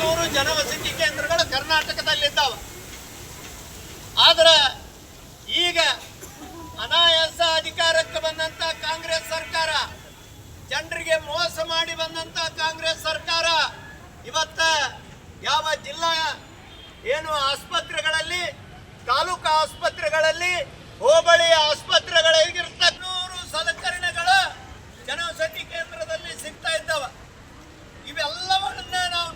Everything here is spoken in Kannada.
300 ಜನವಸತಿ ಕೇಂದ್ರಗಳು ಕರ್ನಾಟಕದಲ್ಲಿದ್ದಾವ. ಆದ್ರೆ ಈಗ ಅನಾಯಾಸ ಅಧಿಕಾರಕ್ಕೆ ಬಂದಂತ ಕಾಂಗ್ರೆಸ್ ಸರ್ಕಾರ, ಜನರಿಗೆ ಮೋಸ ಮಾಡಿ ಬಂದಂತ ಕಾಂಗ್ರೆಸ್ ಸರ್ಕಾರ ಇವತ್ತ ಯಾವ ಜಿಲ್ಲಾ ಏನು ಆಸ್ಪತ್ರೆಗಳಲ್ಲಿ, ತಾಲೂಕು ಆಸ್ಪತ್ರೆಗಳಲ್ಲಿ, ಹೋಬಳಿ ಆಸ್ಪತ್ರೆಗಳಿಗಿರ್ತಕ್ಕ 100 ಸಲಕರಣೆಗಳು ಜನವಸತಿ ಕೇಂದ್ರದಲ್ಲಿ ಸಿಗ್ತಾ ಇದ್ದಾವ. ಇವೆಲ್ಲವನ್ನ ನಾವು